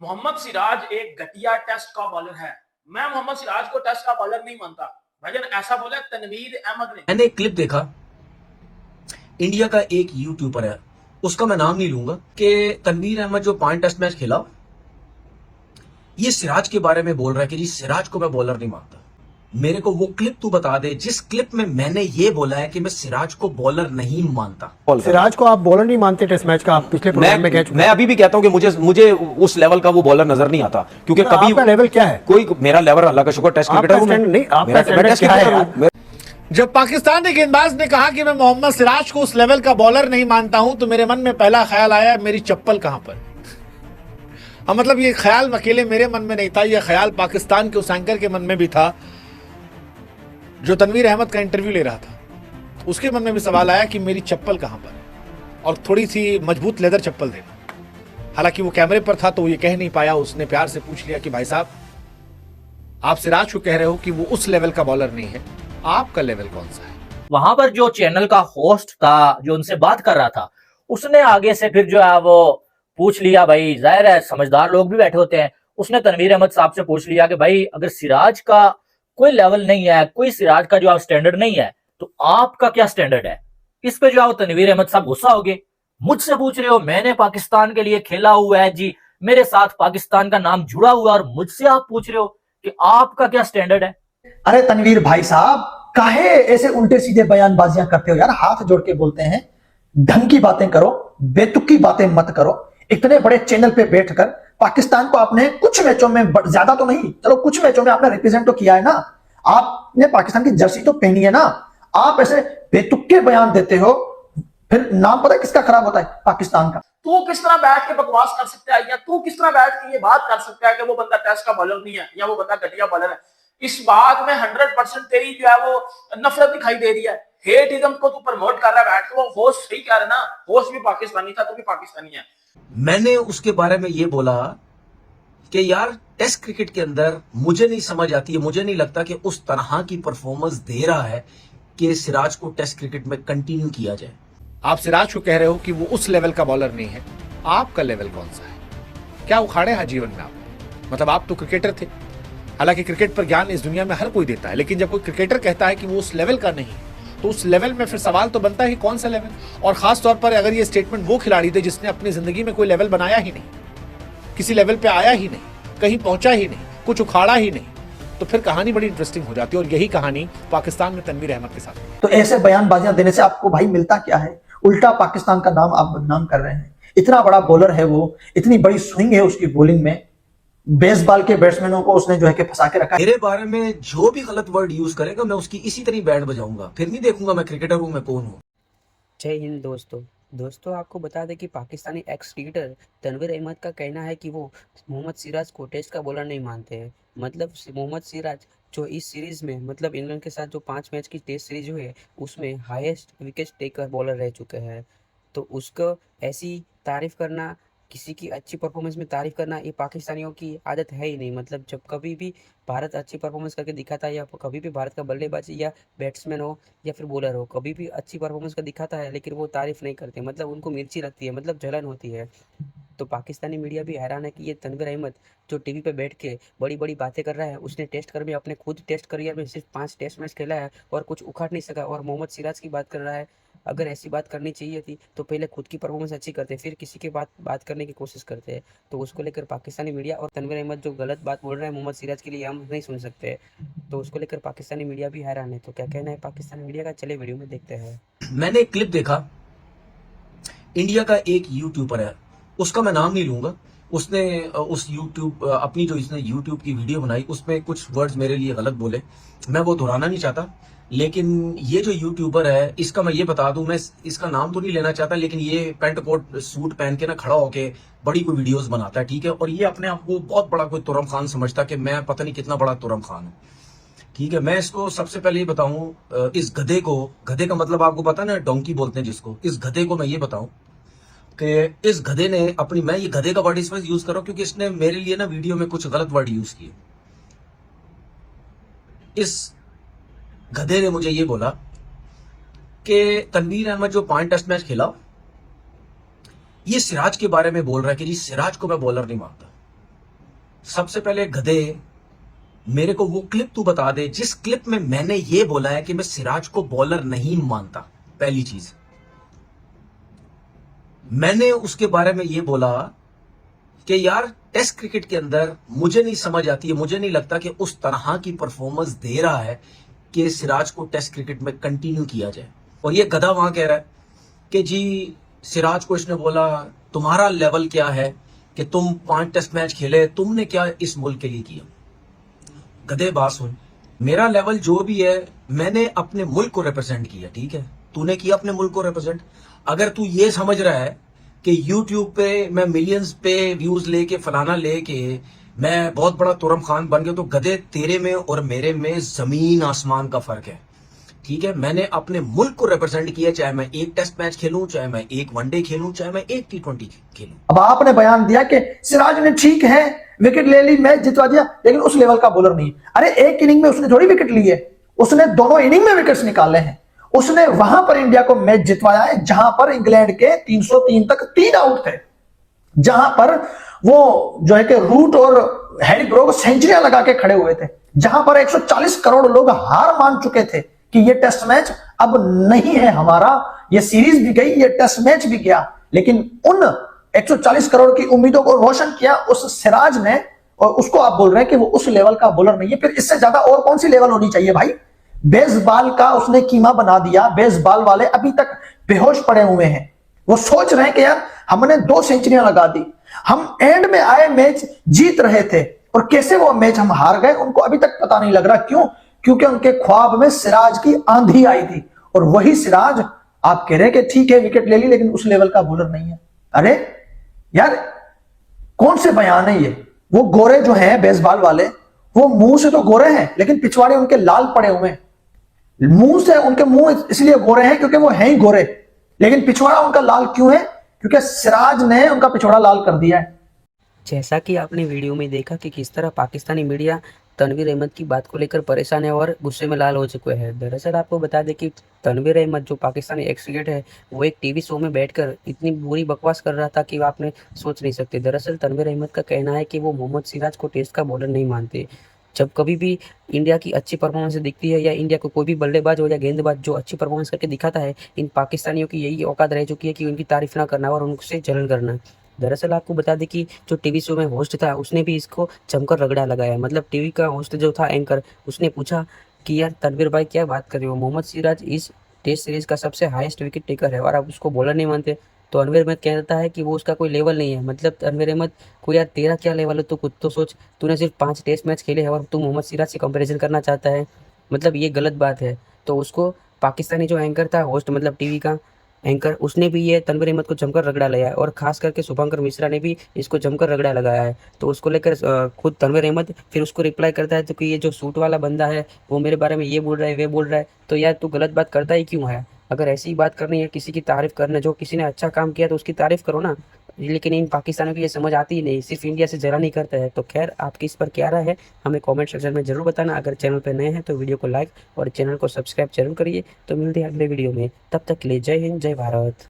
मोहम्मद सिराज एक घटिया टेस्ट का बॉलर है। मैं मोहम्मद सिराज को टेस्ट का बॉलर नहीं मानता। भाईजान ऐसा बोला तनवीर अहमद ने। मैंने एक क्लिप देखा, इंडिया का एक यूट्यूबर है, उसका मैं नाम नहीं लूंगा, कि तनवीर अहमद जो 5 टेस्ट मैच खेला, ये सिराज के बारे में बोल रहा है कि जी सिराज को मैं बॉलर नहीं मानता। मेरे को वो क्लिप तू बता दे जिस क्लिप में मैंने ये बोला है कि मैं सिराज को बॉलर नहीं मानता। सिराज को आप बॉलर नहीं मानते टेस्ट मैच का? आप पिछले प्रोग्राम में कह चुके हैं। मैं अभी भी कहता हूं कि मुझे उस लेवल का वो बॉलर नजर नहीं आता, क्योंकि तो कभी आपका लेवल क्या है? कोई मेरा लेवल अल्लाह का शुक्र टेस्ट क्रिकेटर हूं नहीं, आपका मैं स्टैंडर्ड टेस्ट क्या है क्रिकेटर यार? हूं। जब पाकिस्तानी गेंदबाज ने कहा कि मैं मोहम्मद सिराज को उस लेवल का बॉलर नहीं मानता हूं, तो मेरे मन में पहला ख्याल आया मेरी चप्पल कहां पर। हाँ, मतलब ये ख्याल अकेले मेरे मन में नहीं था, यह ख्याल पाकिस्तान के उस एंकर के मन में भी था जो तनवीर अहमद का इंटरव्यू ले रहा था। उसके मन में भी सवाल आया कि मेरी चप्पल कहां पर, और थोड़ी सी मजबूत लेदर चप्पल देना। हालांकि वो कैमरे पर था तो ये कह नहीं पाया। उसने प्यार से पूछ लिया कि भाई साहब, आप सिराज को कह रहे हो कि वो उस लेवल का बॉलर नहीं है, आपका लेवल कौन सा है? वहां पर जो चैनल का होस्ट था जो उनसे बात कर रहा था, उसने आगे से फिर जो है वो पूछ लिया। भाई जाहिर है समझदार लोग भी बैठे होते हैं। उसने तनवीर अहमद साहब से पूछ लिया कि भाई अगर सिराज का कोई लेवल नहीं है, कोई सिराज का जो स्टैंडर्ड नहीं है, तो आपका क्या स्टैंडर्ड है? इस पे जो है तनवीर अहमद साहब गुस्सा हो गए। मुझसे पूछ रहे हो, मैंने पाकिस्तान के लिए खेला हुआ है जी, मेरे साथ पाकिस्तान का नाम जुड़ा हुआ है, और मुझसे आप पूछ रहे हो कि आपका क्या स्टैंडर्ड है? अरे तनवीर भाई साहब, काहे ऐसे उल्टे सीधे बयानबाजियां करते हो यार? हाथ जोड़ के बोलते हैं, ढंग की बातें करो, बेतुकी बातें मत करो। इतने बड़े चैनल पे बैठकर पाकिस्तान को आपने कुछ मैचों में, ज्यादा तो नहीं, चलो कुछ मैचों में आपने रिप्रेजेंट तो किया है ना, आपने पाकिस्तान की जर्सी तो पहनी है ना। आप ऐसे बेतुके बयान देते हो, फिर नाम पता है किसका खराब होता है? पाकिस्तान का। तू किस तरह बैठ के बकवास कर सकता है, या तू किस तरर बैठ के ये बात कर सकता है कि वो बंदा टेस्ट का बॉलर नहीं है या वो बंदा घटिया बॉलर है? इस बात में 100% तेरी जो है वो नफरत दिखाई दे रही है। हेटिज्म को तू प्रमोट कर रहा है बैठ के। वो होस्ट सही कह रहा है ना, होस्ट भी पाकिस्तानी था, तू भी पाकिस्तानी है। मैंने उसके बारे में ये बोला कि यार टेस्ट क्रिकेट के अंदर मुझे नहीं समझ आती है, मुझे नहीं लगता कि उस तरह की परफॉर्मेंस दे रहा है कि सिराज को टेस्ट क्रिकेट में कंटिन्यू किया जाए। आप सिराज को कह रहे हो कि वो उस लेवल का बॉलर नहीं है, आपका लेवल कौन सा है? क्या उखाड़े हैं जीवन में आप? मतलब आप तो क्रिकेटर थे। हालांकि क्रिकेट पर ज्ञान इस दुनिया में हर कोई देता है, लेकिन जब कोई क्रिकेटर कहता है कि वो उस लेवल का नहीं है, तो उस लेवल में फिर सवाल तो बनता है कि कौन सा लेवल। और खास तौर पर अगर ये स्टेटमेंट वो खिलाड़ी थे जिसने अपनी जिंदगी में कोई लेवल बनाया ही नहीं, किसी लेवल पे आया ही नहीं, कहीं पहुंचा ही नहीं, कुछ उखाड़ा ही नहीं, तो फिर कहानी बड़ी इंटरेस्टिंग हो जाती है। और यही कहानी पाकिस्तान में तनवीर अहमद के साथ। तो ऐसे बयानबाजियां देने से आपको भाई मिलता क्या है? उल्टा पाकिस्तान का नाम आप बदनाम कर रहे हैं। इतना बड़ा बॉलर है वो, इतनी बड़ी स्विंग है उसकी बॉलिंग में, बेसबॉल के बैट्समैनों को उसने जो है कि फंसा के रखा है। मेरे बारे में जो भी गलत वर्ड यूज करेगा मैं उसकी इसी तरह बैंड बजाऊंगा, फिर नहीं देखूंगा मैं क्रिकेटर हूं, मैं कौन हूं। जय हिंद दोस्तों, आपको बता दें कि पाकिस्तानी एक्स क्रिकेटर तनवीर अहमद का कहना है कि वो मोहम्मद सिराज को टेस्ट का बॉलर नहीं मानते हैं। मतलब मोहम्मद सिराज जो इस सीरीज में, मतलब इंग्लैंड के साथ जो 5 मैच की टेस्ट सीरीज हुई है, उसमें हाईएस्ट विकेट टेकर बॉलर रह चुके हैं। तो उसको ऐसी तारीफ करना, किसी की अच्छी परफॉर्मेंस में तारीफ करना, ये पाकिस्तानियों की आदत है ही नहीं। मतलब जब कभी भी भारत अच्छी परफॉर्मेंस करके दिखाता है, या कभी भी भारत का बल्लेबाज या बैट्समैन हो या फिर बॉलर हो, कभी भी अच्छी परफॉर्मेंस का दिखाता है, लेकिन वो तारीफ नहीं करते। मतलब उनको मिर्ची लगती है, मतलब जलन होती है। तो पाकिस्तानी मीडिया भी हैरान है कि ये तनवीर अहमद जो टीवी पे बैठ के बड़ी बड़ी बातें कर रहा है, उसने टेस्ट कर में, अपने खुद टेस्ट करियर में सिर्फ 5 टेस्ट मैच खेला है और कुछ उखाड़ नहीं सका, और मोहम्मद सिराज की बात कर रहा है। अगर ऐसी बात करनी चाहिए थी तो पहले खुद की परफॉर्मेंस अच्छी करते, फिर किसी की बात करने की कोशिश करते हैं। तो उसको लेकर पाकिस्तानी मीडिया और तनवीर अहमद जो गलत बात बोल रहे हैं मोहम्मद सिराज के लिए, हम नहीं सुन सकते। तो उसको लेकर पाकिस्तानी मीडिया भी हैरान है। तो क्या कहना है पाकिस्तानी मीडिया का, चले वीडियो में देखते हैं। मैंने एक क्लिप देखा, इंडिया का एक यूट्यूबर है, उसका मैं नाम नहीं लूंगा। उसने उस यूट्यूब अपनी जो इसने यूट्यूब की वीडियो बनाई, उसमें कुछ वर्ड्स मेरे लिए गलत बोले, मैं वो दोहराना नहीं चाहता। लेकिन ये जो यूट्यूबर है, इसका मैं ये बता दूं, मैं इसका नाम तो नहीं लेना चाहता, लेकिन ये पैंट कोट सूट पहन के ना खड़ा होके बड़ी कोई वीडियोस बनाता है, ठीक है। और ये अपने आप को बहुत बड़ा कोई तुरम खान समझता कि मैं पता नहीं कितना बड़ा तुरम खान हूं, ठीक है। मैं इसको सबसे पहले ये बताऊं, इस गधे को, गधे का मतलब आपको पता ना, डोंकी बोलते हैं जिसको, इस गधे को मैं ये बताऊं कि इस गधे ने अपनी, मैं ये गधे का वर्ड इस वजह यूज कर रहा हूं क्योंकि इसने मेरे लिए ना वीडियो में कुछ गलत वर्ड यूज किए। इस गधे ने मुझे ये बोला कि तनवीर अहमद जो 5 टेस्ट मैच खेला, ये सिराज के बारे में बोल रहा है कि जी सिराज को मैं बॉलर नहीं मानता। सबसे पहले गधे, मेरे को वो क्लिप तू बता दे जिस क्लिप में मैंने ये बोला है कि मैं सिराज को बॉलर नहीं मानता। पहली चीज, मैंने उसके बारे में ये बोला कि यार टेस्ट क्रिकेट के अंदर मुझे नहीं समझ आती है, मुझे नहीं लगता कि उस तरह की परफॉर्मेंस दे रहा है कि सिराज को टेस्ट क्रिकेट में कंटिन्यू किया जाए। और ये गधा वहां कह रहा है कि जी सिराज को इसने बोला तुम्हारा लेवल क्या है कि तुम 5 टेस्ट मैच खेले, तुमने क्या इस मुल्क के लिए किया। गधे बात सुन, मेरा लेवल जो भी है मैंने अपने मुल्क को रिप्रेजेंट किया, ठीक है, तूने किया अपने मुल्क को रिप्रेजेंट। अगर तू ये समझ रहा है कि YouTube पे मैं मिलियंस पे व्यूज लेके फलाना लेके मैं बहुत बड़ा तुरम खान बन गया, तो गधे तेरे में और मेरे में जमीन आसमान का फर्क है, ठीक है। मैंने अपने मुल्क को रिप्रेजेंट किया, चाहे मैं 1 टेस्ट मैच खेलूं, चाहे मैं 1 वनडे खेलूं, चाहे मैं 1 T20 खेलूं। अब आपने बयान दिया कि सिराज ने ठीक है विकेट ले ली, मैच जितवा दिया, लेकिन उस लेवल का बॉलर नहीं। अरे एक इनिंग में उसने थोड़ी विकेट ली है, उसने दोनों इनिंग में विकेट्स निकाले हैं। उसने वहां पर इंडिया को मैच जितवाया है जहां पर इंग्लैंड के 303 तक 3 आउट थे, जहां पर वो जो है कि रूट और हैरी ब्रोक सेंचुरियां लगा के खड़े हुए थे, जहां पर 140 करोड़ लोग हार मान चुके थे कि ये टेस्ट मैच अब नहीं है हमारा, ये सीरीज भी गई, ये टेस्ट मैच भी गया। लेकिन उन 140 करोड़ की उम्मीदों को रोशन किया उस सिराज ने, और उसको आप बोल रहे हैं कि वो उस लेवल का बॉलर नहीं है। फिर इससे ज्यादा और कौन सी लेवल होनी चाहिए भाई? बेसबॉल का उसने कीमा बना दिया। बेसबॉल वाले अभी तक बेहोश पड़े हुए हैं, वो सोच रहे हैं कि यार हमने 2 सेंचुरियां लगा दी, हम एंड में आए मैच जीत रहे थे, और कैसे वो मैच हम हार गए उनको अभी तक पता नहीं लग रहा। क्यों? क्योंकि उनके ख्वाब में सिराज की आंधी आई थी, और वही सिराज आप कह रहे हैं कि ठीक है विकेट ले ली लेकिन उस लेवल का बॉलर नहीं है। अरे यार कौन से बयान है ये? वो गोरे जो हैं बेसबॉल वाले, वो मुंह से तो गोरे हैं लेकिन पिछवाड़े उनके लाल पड़े हुए हैं। मुंह से उनके मुंह इसलिए गोरे हैं क्योंकि वो हैं ही गोरे, लेकिन पिछवाड़ा उनका लाल क्यों है? क्योंकि सिराज ने उनका पिछवाड़ा लाल कर दिया है। जैसा कि आपने वीडियो में देखा कि किस तरह पाकिस्तानी मीडिया तनवीर अहमद की बात को लेकर परेशान है और गुस्से में लाल हो चुके हैं। दरअसल आपको बता दें कि तनवीर अहमद जो पाकिस्तानी एक्स क्रिकेटर है, वो एक टीवी शो में बैठकर इतनी बुरी बकवास कर रहा था कि आपने सोच नहीं सकते। दरअसल तनवीर अहमद का कहना है कि वो मोहम्मद सिराज को टेस्ट का बॉलर नहीं मानते। जब कभी भी इंडिया की अच्छी परफॉर्मेंस दिखती है या इंडिया को कोई भी बल्लेबाज हो या गेंदबाज जो अच्छी परफॉर्मेंस करके दिखाता है, इन पाकिस्तानियों की यही औकात रह चुकी है कि उनकी तारीफ ना करना और उनसे जलन करना। दरअसल आपको बता दें कि जो टीवी शो में होस्ट था उसने भी इसको जमकर रगड़ा लगाया। मतलब टीवी का होस्ट जो था एंकर, उसने पूछा कि यार तनवीर भाई क्या बात कर रहे हो, मोहम्मद सिराज इस टेस्ट सीरीज का सबसे हाईएस्ट विकेट टेकर है और आप उसको बॉलर नहीं मानते। तो तनवीर अहमद कहता है कि वो उसका कोई लेवल नहीं है। मतलब तनवीर अहमद को यार तेरा क्या लेवल है, तू खुद तो सोच, तूने सिर्फ 5 टेस्ट मैच खेले हैं और तू मोहम्मद सिराज से कंपैरिजन करना चाहता है। मतलब ये गलत बात है। तो उसको पाकिस्तानी जो एंकर था, होस्ट मतलब टीवी का एंकर, उसने भी ये तनवीर अहमद को जमकर रगड़ा लगाया है और खास करके शुभंकर मिश्रा ने भी इसको जमकर रगड़ा लगाया है। तो उसको लेकर खुद तनवीर अहमद फिर उसको रिप्लाई करता है तो कि ये जो सूट वाला बंदा है वो मेरे बारे में ये बोल रहा है, वे बोल रहा है। तो यार तू गलत बात करता ही क्यों है? अगर ऐसी बात करनी है, किसी की तारीफ करना, जो किसी ने अच्छा काम किया तो उसकी तारीफ करो ना। लेकिन इन पाकिस्तानियों की ये समझ आती ही नहीं, सिर्फ इंडिया से जरा नहीं करता है। तो खैर आपकी इस पर क्या राय है हमें कमेंट सेक्शन में जरूर बताना। अगर चैनल पर नए हैं तो वीडियो को लाइक और चैनल को सब्सक्राइब जरूर करिए। तो मिलते हैं अगले वीडियो में, तब तक के लिए जय हिंद, जय भारत।